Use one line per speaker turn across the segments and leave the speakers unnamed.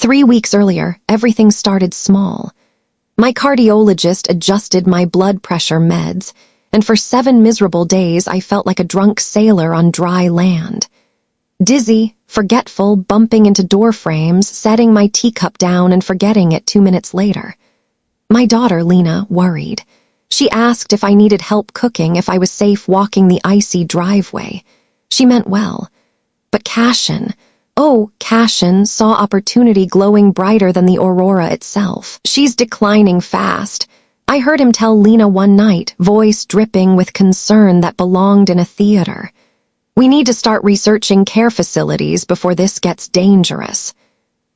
3 weeks earlier, everything started small. My cardiologist adjusted my blood pressure meds, and for 7 miserable days I felt like a drunk sailor on dry land. Dizzy, forgetful, bumping into door frames, setting my teacup down and forgetting it 2 minutes later. My daughter, Lena, worried. She asked if I needed help cooking, if I was safe walking the icy driveway. She meant well. But Cashin saw opportunity glowing brighter than the aurora itself. She's declining fast. I heard him tell Lena one night, voice dripping with concern that belonged in a theater. We need to start researching care facilities before this gets dangerous.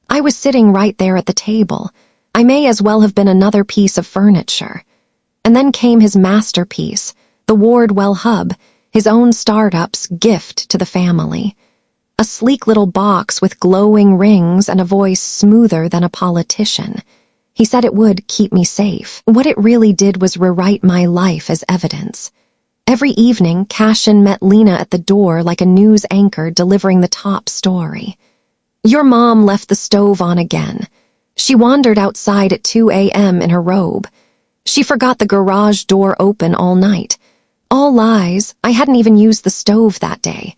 I was sitting right there at the table. I may as well have been another piece of furniture. And then came his masterpiece, the Wardwell Hub, his own startup's gift to the family. A sleek little box with glowing rings and a voice smoother than a politician. He said it would keep me safe. What it really did was rewrite my life as evidence. Every evening, Cashin met Lena at the door like a news anchor delivering the top story. Your mom left the stove on again. She wandered outside at 2 a.m. in her robe. She forgot the garage door open all night. All lies. I hadn't even used the stove that day.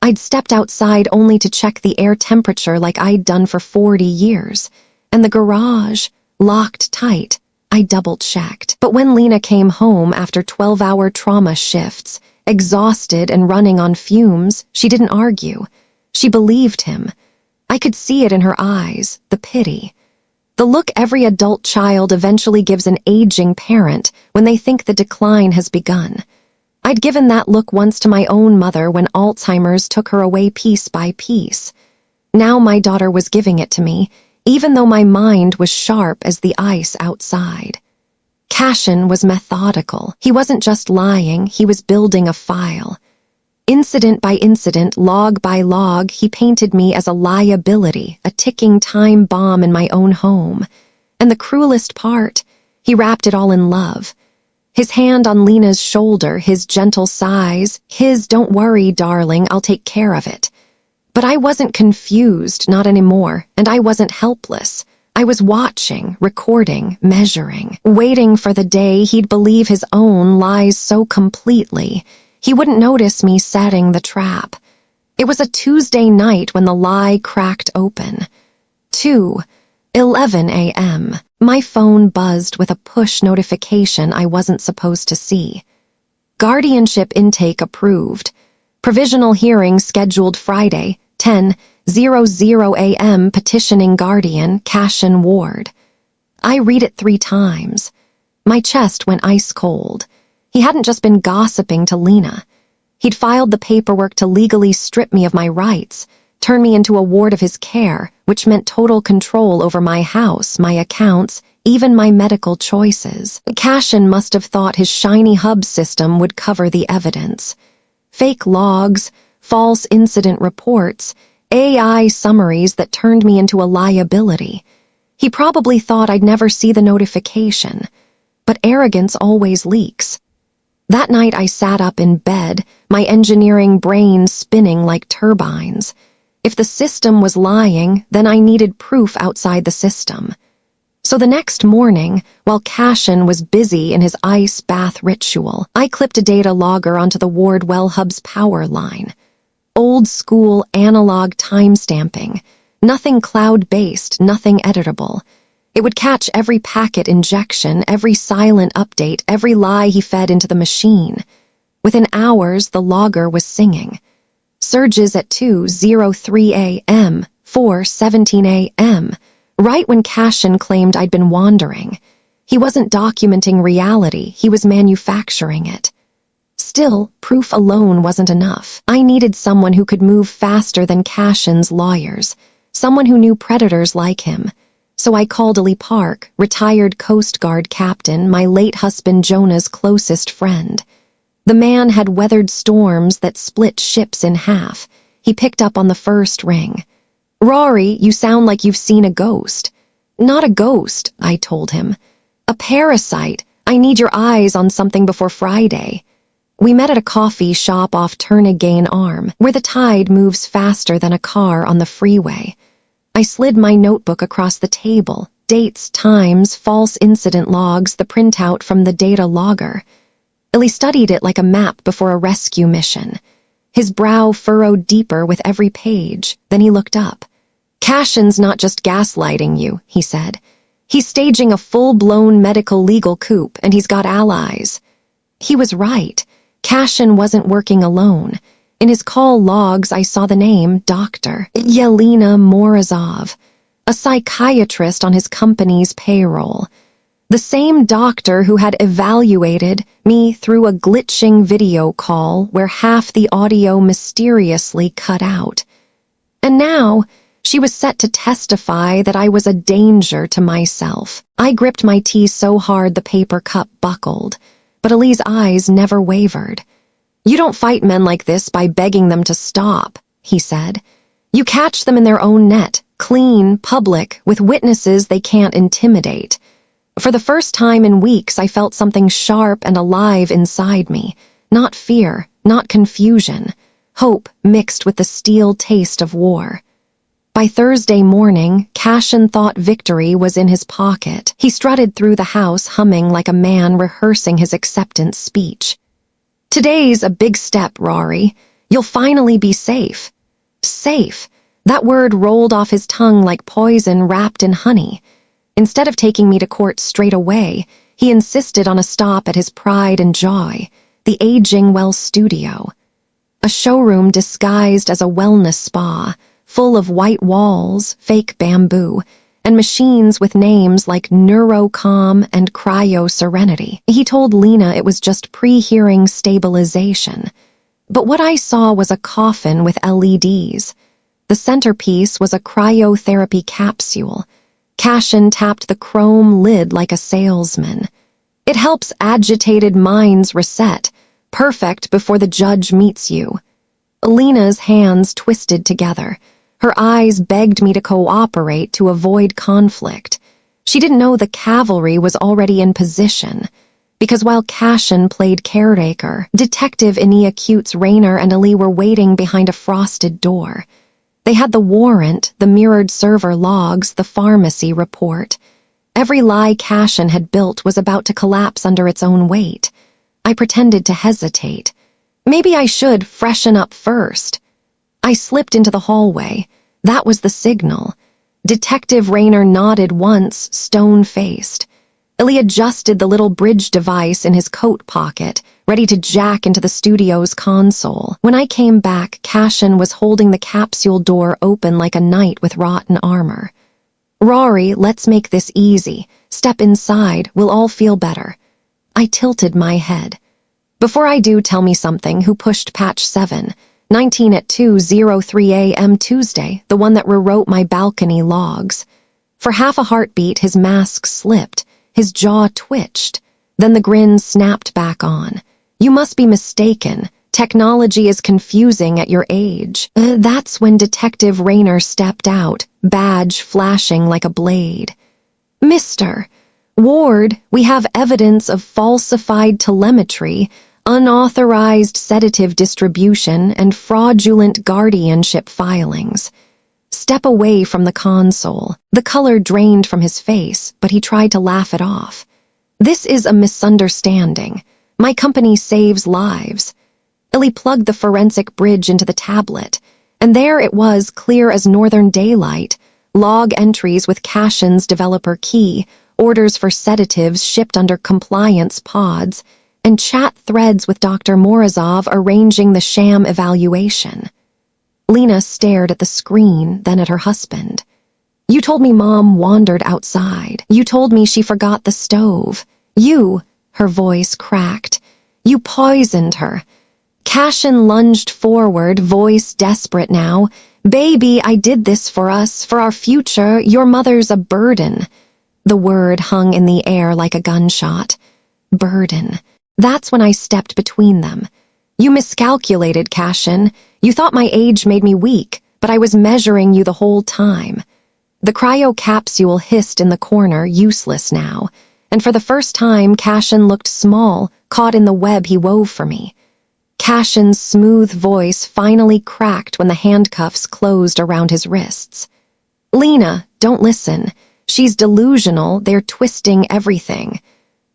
I'd stepped outside only to check the air temperature like I'd done for 40 years. And the garage, locked tight, I double-checked. But when Lena came home after 12-hour trauma shifts, exhausted and running on fumes, she didn't argue. She believed him. I could see it in her eyes, the pity. The look every adult child eventually gives an aging parent when they think the decline has begun. I'd given that look once to my own mother when Alzheimer's took her away piece by piece. Now my daughter was giving it to me, even though my mind was sharp as the ice outside. Cashin was methodical. He wasn't just lying, he was building a file. Incident by incident, log by log, he painted me as a liability, a ticking time bomb in my own home. And the cruelest part, he wrapped it all in love. His hand on Lena's shoulder, his gentle sighs, his "don't worry, darling, I'll take care of it." But I wasn't confused, not anymore, and I wasn't helpless. I was watching, recording, measuring, waiting for the day he'd believe his own lies so completely, he wouldn't notice me setting the trap. It was a Tuesday night when the lie cracked open. 2:11 a.m. My phone buzzed with a push notification I wasn't supposed to see. Guardianship intake approved. Provisional hearing scheduled Friday, 10:00 a.m. Petitioning guardian, Cashin Ward. I read it 3 times. My chest went ice cold. He hadn't just been gossiping to Lena. He'd filed the paperwork to legally strip me of my rights, turn me into a ward of his care, which meant total control over my house, my accounts, even my medical choices. Cashin must have thought his shiny hub system would cover the evidence. Fake logs, false incident reports, AI summaries that turned me into a liability. He probably thought I'd never see the notification. But arrogance always leaks. That night I sat up in bed, my engineering brain spinning like turbines. If the system was lying, then I needed proof outside the system. So the next morning, while Cashin was busy in his ice bath ritual, I clipped a data logger onto the Wardwell Hub's power line. Old-school analog timestamping. Nothing cloud-based, nothing editable. It would catch every packet injection, every silent update, every lie he fed into the machine. Within hours, the logger was singing. Surges at 2:03 a.m., 4:17 a.m., right when Cashin claimed I'd been wandering. He wasn't documenting reality, he was manufacturing it. Still, proof alone wasn't enough. I needed someone who could move faster than Cashin's lawyers, someone who knew predators like him. So I called Lee Park, retired Coast Guard captain, my late husband Jonah's closest friend. The man had weathered storms that split ships in half. He picked up on the first ring. "Rory, you sound like you've seen a ghost." "Not a ghost," I told him. "A parasite. I need your eyes on something before Friday." We met at a coffee shop off Turnagain Arm, where the tide moves faster than a car on the freeway. I slid my notebook across the table, dates, times, false incident logs, the printout from the data logger. Illy studied it like a map before a rescue mission. His brow furrowed deeper with every page. Then he looked up. "Cashin's not just gaslighting you," he said. "He's staging a full-blown medical legal coup, and he's got allies." He was right. Cashin wasn't working alone. In his call logs, I saw the name Dr. Yelena Morozov, a psychiatrist on his company's payroll. The same doctor who had evaluated me through a glitching video call where half the audio mysteriously cut out. And now, she was set to testify that I was a danger to myself. I gripped my tea so hard the paper cup buckled, but Ali's eyes never wavered. "You don't fight men like this by begging them to stop," he said. "You catch them in their own net, clean, public, with witnesses they can't intimidate." For the first time in weeks, I felt something sharp and alive inside me. Not fear, not confusion. Hope mixed with the steel taste of war. By Thursday morning, Cashin thought victory was in his pocket. He strutted through the house humming like a man rehearsing his acceptance speech. "Today's a big step, Rory. You'll finally be safe." Safe. That word rolled off his tongue like poison wrapped in honey. Instead of taking me to court straight away, he insisted on a stop at his pride and joy, the Aging Well studio. A showroom disguised as a wellness spa, full of white walls, fake bamboo, and machines with names like Neurocom and Cryo Serenity. He told Lena it was just pre-hearing stabilization. But what I saw was a coffin with LEDs. The centerpiece was a cryotherapy capsule. Cashin tapped the chrome lid like a salesman. "It helps agitated minds reset, perfect before the judge meets you." Lena's hands twisted together. Her eyes begged me to cooperate to avoid conflict. She didn't know the cavalry was already in position. Because while Cashin played caretaker, Detective Ineacute's Rayner and Ali were waiting behind a frosted door. They had the warrant, the mirrored server logs, the pharmacy report. Every lie Cashin had built was about to collapse under its own weight. I pretended to hesitate. Maybe I should freshen up first. I slipped into the hallway. That was the signal. Detective Rayner nodded once, stone-faced. Illy adjusted the little bridge device in his coat pocket, ready to jack into the studio's console. When I came back, Cashin was holding the capsule door open like a knight with rotten armor. "Rory, let's make this easy. Step inside, we'll all feel better." I tilted my head. "Before I do, tell me something. Who pushed patch 7? 19 at 2:03 a.m. Tuesday, the one that rewrote my balcony logs." For half a heartbeat, his mask slipped. His jaw twitched. Then the grin snapped back on. "You must be mistaken. Technology is confusing at your age." That's when Detective Rayner stepped out, badge flashing like a blade. "Mr. Ward, we have evidence of falsified telemetry, unauthorized sedative distribution, and fraudulent guardianship filings." Step away from the console. The color drained from his face, but he tried to laugh it off. "This is a misunderstanding. My company saves lives." Illy plugged the forensic bridge into the tablet, and there it was, clear as northern daylight, log entries with Cashin's developer key, orders for sedatives shipped under compliance pods, and chat threads with Dr. Morozov arranging the sham evaluation. Lena stared at the screen, then at her husband. "You told me Mom wandered outside. You told me she forgot the stove. Her voice cracked. "You poisoned her." Cashin lunged forward, voice desperate now. "Baby, I did this for us, for our future. Your mother's a burden." The word hung in the air like a gunshot. Burden. That's when I stepped between them. "You miscalculated, Cashin. You thought my age made me weak, but I was measuring you the whole time." The cryo capsule hissed in the corner, useless now, and for the first time Cashin looked small, caught in the web he wove for me. Cashin's smooth voice finally cracked when the handcuffs closed around his wrists. Lena, don't listen. She's delusional, they're twisting everything.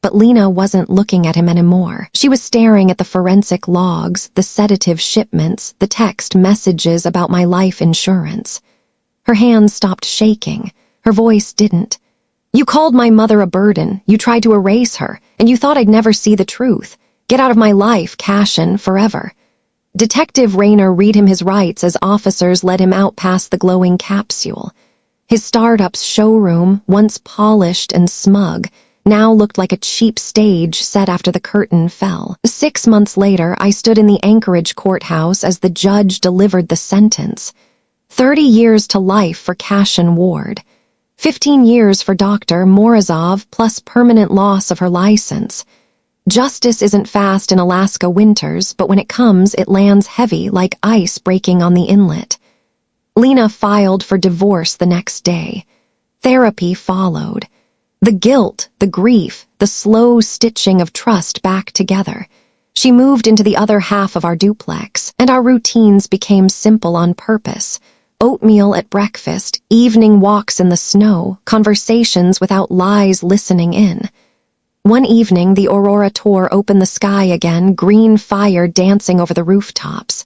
But Lena wasn't looking at him anymore. She was staring at the forensic logs, the sedative shipments, the text messages about my life insurance. Her hands stopped shaking. Her voice didn't. You called my mother a burden, you tried to erase her, and you thought I'd never see the truth. Get out of my life, Cashin, forever. Detective Rayner read him his rights as officers led him out past the glowing capsule. His startup's showroom, once polished and smug, now looked like a cheap stage set after the curtain fell. 6 months later, I stood in the Anchorage courthouse as the judge delivered the sentence. 30 years to life for Cashin Ward. 15 years for Dr. Morozov plus permanent loss of her license. Justice isn't fast in Alaska winters, but when it comes, it lands heavy like ice breaking on the inlet. Lena filed for divorce the next day. Therapy followed. The guilt, the grief, the slow stitching of trust back together. She moved into the other half of our duplex, and our routines became simple on purpose. Oatmeal at breakfast, evening walks in the snow, conversations without lies listening in. One evening, the Aurora Tour opened the sky again, green fire dancing over the rooftops.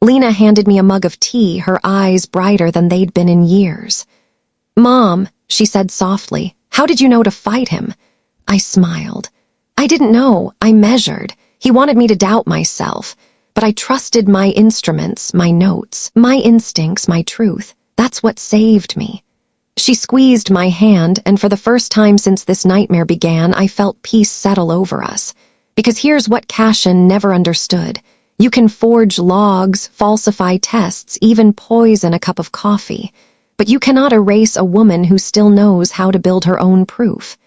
Lena handed me a mug of tea, her eyes brighter than they'd been in years. Mom, she said softly, how did you know to fight him? I smiled. I didn't know, I measured. He wanted me to doubt myself. But I trusted my instruments, my notes, my instincts, my truth. That's what saved me. She squeezed my hand, and for the first time since this nightmare began, I felt peace settle over us. Because here's what Cashin never understood. You can forge logs, falsify tests, even poison a cup of coffee. But you cannot erase a woman who still knows how to build her own proof.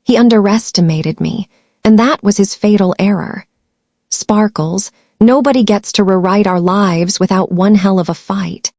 He underestimated me, and that was his fatal error. Sparkles, nobody gets to rewrite our lives without one hell of a fight.